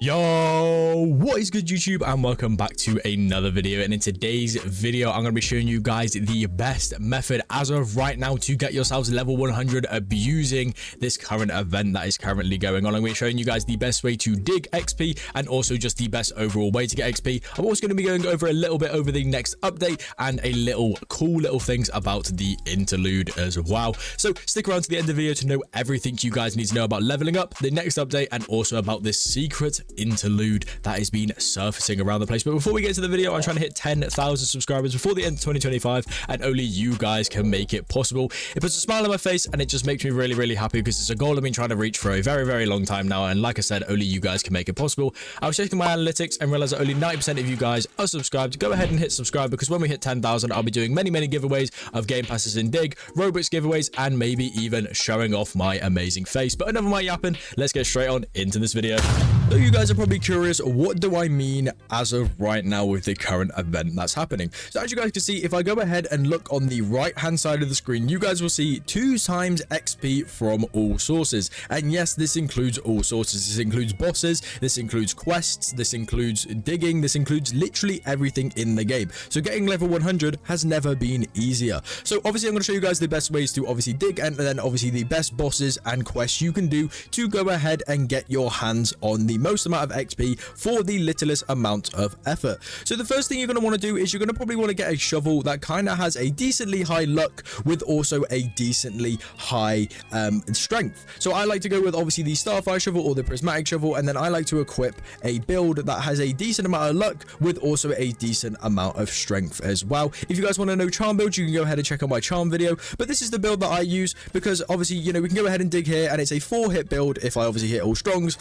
Yo, what is good YouTube, and welcome back to another video. And in today's video I'm going to be showing you guys the best method as of right now to get yourselves level 100 abusing this current event that is currently going on. I'm going to be showing you guys the best way to dig XP and also just the best overall way to get XP. I'm also going to be going over a little bit over the next update and a little cool little things about the interlude as well. So stick around to the end of the video to know everything you guys need to know about leveling up, the next update, and also about this secret interlude that has been surfacing around the place. But before we get to the video, I'm trying to hit 10,000 subscribers before the end of 2025, and only you guys can make it possible. It puts a smile on my face and it just makes me really happy because it's a goal I've been trying to reach for a very long time now, and like I said, only you guys can make it possible. I was checking my analytics and realized that only 90% of you guys are subscribed. Go ahead and hit subscribe, because when we hit 10,000 I'll be doing many giveaways of game passes in Dig, Robux giveaways, and maybe even showing off my amazing face. But enough of my yapping, let's get straight on into this video. So you guys are probably curious, what do I mean as of right now with the current event that's happening? So as you guys can see, if I go ahead and look on the right hand side of the screen, you guys will see 2 times XP from all sources. And yes, this includes all sources. This includes bosses, this includes quests, this includes digging, this includes literally everything in the game. So getting level 100 has never been easier. So obviously I'm going to show you guys the best ways to obviously dig, and then obviously the best bosses and quests you can do to go ahead and get your hands on the most amount of XP for the littlest amount of effort. So the first thing you're going to want to do is you're going to probably want to get a shovel that kind of has a decently high luck with also a decently high strength. So I like to go with obviously the starfire shovel or the prismatic shovel, and then I like to equip a build that has a decent amount of luck with also a decent amount of strength as well. If you guys want to know charm builds, you can go ahead and check out my charm video, but this is the build that I use because obviously, you know, we can go ahead and dig here and it's a 4-hit build if I obviously hit all strongs.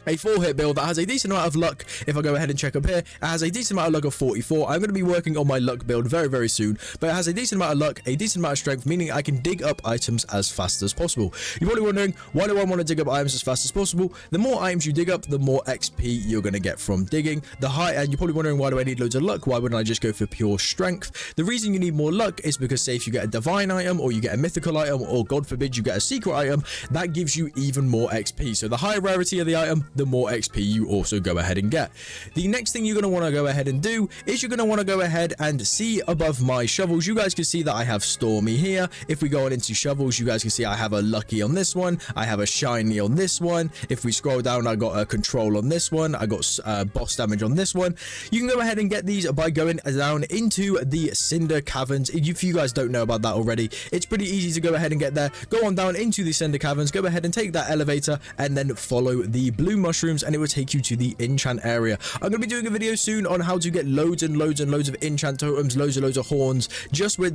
A 4-hit build that has a decent amount of luck. If I go ahead and check up here, it has a decent amount of luck of 44. I'm going to be working on my luck build very soon, but it has a decent amount of luck, a decent amount of strength, meaning I can dig up items as fast as possible. You're probably wondering, why do I want to dig up items as fast as possible? The more items you dig up, the more XP you're going to get from digging. And you're probably wondering, why do I need loads of luck? Why wouldn't I just go for pure strength? The reason you need more luck is because, say if you get a divine item, or you get a mythical item, or God forbid you get a secret item, that gives you even more XP. So the higher rarity of the item, the more XP you also go ahead and get. The next thing you're going to want to go ahead and do is you're going to want to go ahead and see above my shovels. You guys can see that I have Stormy here. If we go on into shovels, you guys can see I have a lucky on this one, I have a shiny on this one. If we scroll down, I got a control on this one, I got boss damage on this one. You can go ahead and get these by going down into the Cinder Caverns. If you guys don't know about that already, it's pretty easy to go ahead and get there. Go on down into the Cinder Caverns, go ahead and take that elevator, and then follow the blue mushrooms, and it will take you to the enchant area. I'm going to be doing a video soon on how to get loads and loads of enchant totems, loads of horns,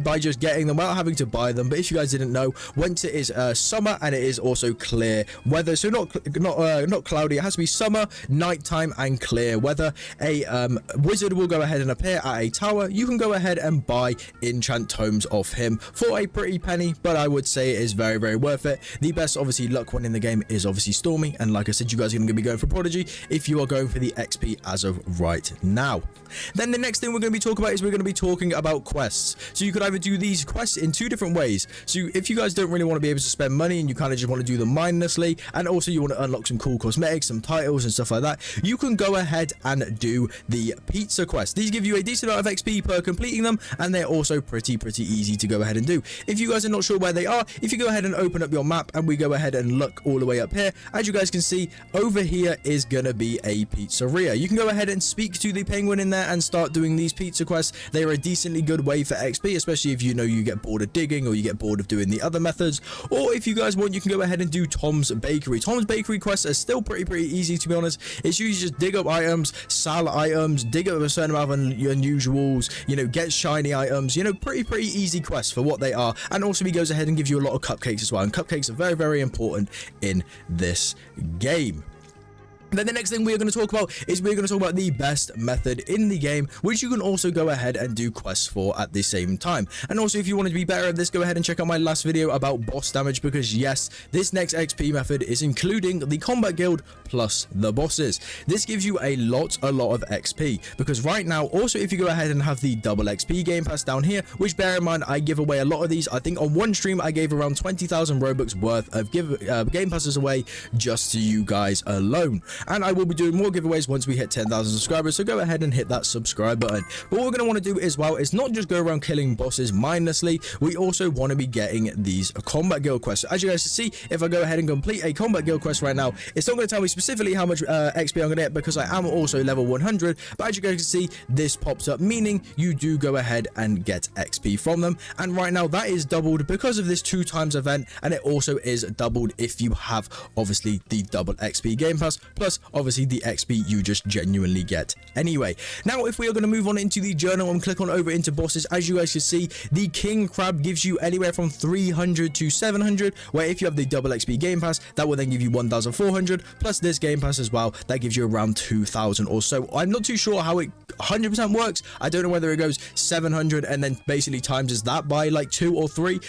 by just getting them without having to buy them. But if you guys didn't know, winter is summer, and it is also clear weather. So not cloudy, it has to be summer, nighttime, and clear weather. A wizard will go ahead and appear at a tower. You can go ahead and buy enchant tomes off him for a pretty penny, but I would say it is very worth it. The best obviously luck one in the game is obviously Stormy, and like I said, you guys are going to be going for Prodigy if you are going for the XP as of right now. Then the next thing we're going to be talking about is we're going to be talking about quests. So you could either do these quests in 2 different ways. So if you guys don't really want to be able to spend money and you kind of just want to do them mindlessly, and also you want to unlock some cool cosmetics, some titles and stuff like that, you can go ahead and do the pizza quest. These give you a decent amount of XP per completing them, and they're also pretty easy to go ahead and do. If you guys are not sure where they are, if you go ahead and open up your map and we go ahead and look all the way up here, as you guys can see, over here is going to be a pizzeria. You can go ahead and speak to the penguin in there and start doing these pizza quests. They are a decently good way for XP, especially if you know you get bored of digging or you get bored of doing the other methods. Or if you guys want, you can go ahead and do Tom's Bakery. Tom's Bakery quests are still pretty easy, to be honest. It's usually just dig up items, sell items, dig up a certain amount of unusuals, you know, get shiny items, you know, pretty easy quests for what they are. And also he goes ahead and gives you a lot of cupcakes as well, and cupcakes are very important in this game. Then the next thing we're going to talk about is we're going to talk about the best method in the game, which you can also go ahead and do quests for at the same time. And also, if you want to be better at this, go ahead and check out my last video about boss damage, because yes, this next XP method is including the combat guild plus the bosses. This gives you a lot of XP, because right now, also if you go ahead and have the double XP game pass down here, which bear in mind, I give away a lot of these. I think on one stream I gave around 20,000 Robux worth of game passes away just to you guys alone. and I will be doing more giveaways once we hit 10,000 subscribers, so go ahead and hit that subscribe button. But what we're going to want to do as well is not just go around killing bosses mindlessly, we also want to be getting these combat guild quests. So as you guys can see, if I go ahead and complete a combat guild quest right now, it's not going to tell me specifically how much XP I'm going to get because I am also level 100, but as you guys can see, this pops up, meaning you do go ahead and get XP from them. And right now that is doubled because of this 2x event, and it also is doubled if you have obviously the double XP game pass, plus obviously the XP you just genuinely get anyway. Now if we are going to move on into the journal and click on over into bosses, as you guys can see, the king crab gives you anywhere from 300 to 700, where if you have the double XP game pass, that will then give you 1400, plus this game pass as well, that gives you around 2000 or so. I'm not too sure how it 100% works. I don't know whether it goes 700 and then basically times that by like 2 or 3,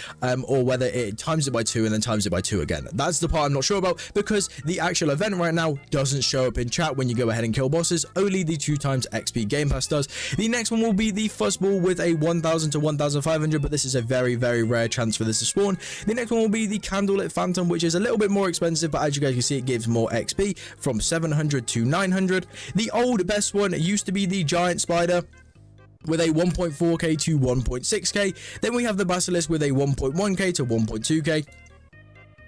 or whether it times it by 2 and then times it by 2 again. That's the part I'm not sure about, because the actual event right now doesn't show up in chat when you go ahead and kill bosses. Only the 2x XP game pass does. The next one will be the fuzzball with a 1000 to 1500, but this is a very rare chance for this to spawn. The next one will be the candlelit phantom, which is a little bit more expensive, but as you guys can see, it gives more XP from 700 to 900. The old best one used to be the giant spider with a 1.4k to 1.6k. Then we have the basilisk with a 1.1k to 1.2k.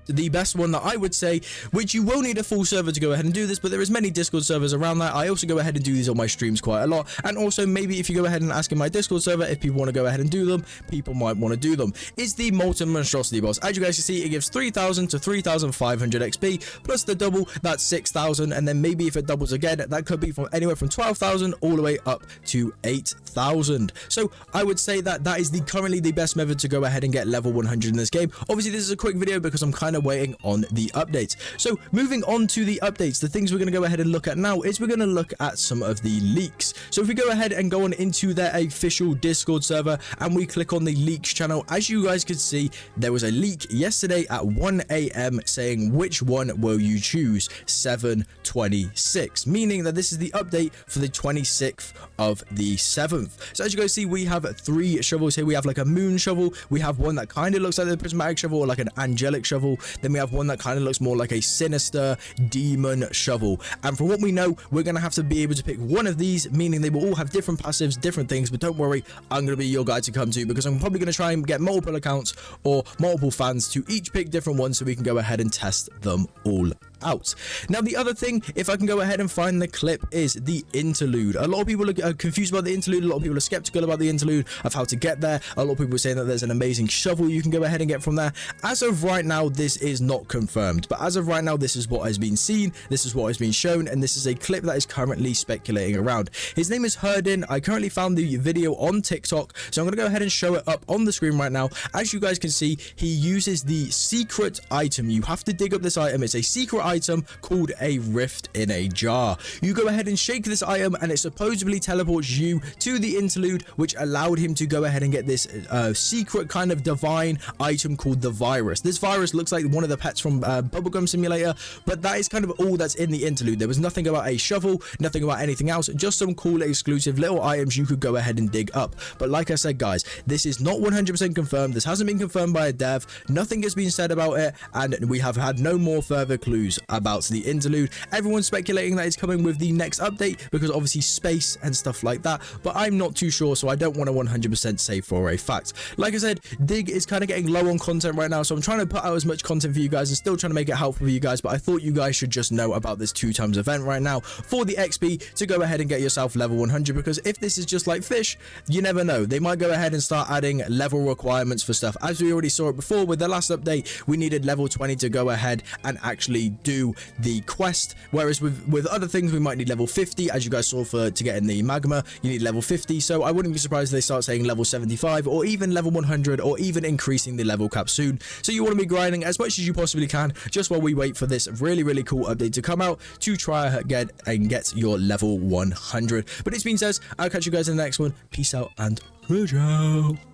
The best one that I would say, which you will need a full server to go ahead and do this, but there is many Discord servers around that. I also go ahead and do these on my streams quite a lot, and also maybe if you go ahead and ask in my Discord server if people want to go ahead and do them, people might want to do them. Is the molten monstrosity boss. As you guys can see, it gives 3000 to 3500 XP, plus the double, that's 6000, and then maybe if it doubles again, that could be from anywhere from 12,000 all the way up to 8,000. So I would say that that is currently the best method to go ahead and get level 100 in this game. Obviously this is a quick video because I'm kind of waiting on the updates. So moving on to the updates, the things we're going to go ahead and look at now is we're going to look at some of the leaks. So if we go ahead and go on into their official Discord server and we click on the leaks channel, as you guys can see, there was a leak yesterday at 1 AM saying which one will you choose, 7/26, meaning that this is the update for the 26th of the 7th. So as you guys see, we have 3 shovels here. We have like a moon shovel, we have one that kind of looks like the prismatic shovel or like an angelic shovel, then we have one that kind of looks more like a sinister demon shovel. And from what we know, we're going to have to be able to pick one of these, meaning they will all have different passives, different things, but don't worry, I'm going to be your guy to come to, because I'm probably going to try and get multiple accounts or multiple fans to each pick different ones so we can go ahead and test them all out. Now the other thing, if I can go ahead and find the clip, is the interlude. A lot of people are confused about the interlude, a lot of people are skeptical about the interlude, of how to get there. A lot of people are saying that there's an amazing shovel you can go ahead and get from there. As of right now, this is not confirmed, but as of right now, this is what has been seen, this is what has been shown, and this is a clip that is currently speculating around. His name is Herdin. I currently found the video on TikTok, so I'm going to go ahead and show it up on the screen right now. As you guys can see, he uses the secret item. You have to dig up this item. It's a secret item called a rift in a jar. You go ahead and shake this item and it supposedly teleports you to the interlude, which allowed him to go ahead and get this secret kind of divine item called the virus. This virus looks like one of the pets from Bubblegum Simulator, but that is kind of all that's in the interlude. There was nothing about a shovel, nothing about anything else, just some cool exclusive little items you could go ahead and dig up. But like I said, guys, this is not 100% confirmed. This hasn't been confirmed by a dev. Nothing has been said about it, and we have had no more further clues about the interlude. Everyone's speculating that it's coming with the next update because obviously space and stuff like that, but I'm not too sure, so I don't want to 100% say for a fact. Like I said, Dig is kind of getting low on content right now, so I'm trying to put out as much content for you guys and still trying to make it helpful for you guys, but I thought you guys should just know about this 2x event right now for the XP to go ahead and get yourself level 100, because if this is just like fish, you never know. They might go ahead and start adding level requirements for stuff. As we already saw it before with the last update, we needed level 20 to go ahead and actually do the quest, whereas with other things we might need level 50, as you guys saw to get in the magma, you need level 50. So I wouldn't be surprised if they start saying level 75 or even level 100 or even increasing the level cap soon. So you want to be grinding as much as you possibly can just while we wait for this really cool update to come out to try again and get your level 100. But it's been said, I'll catch you guys in the next one. Peace out and ciao.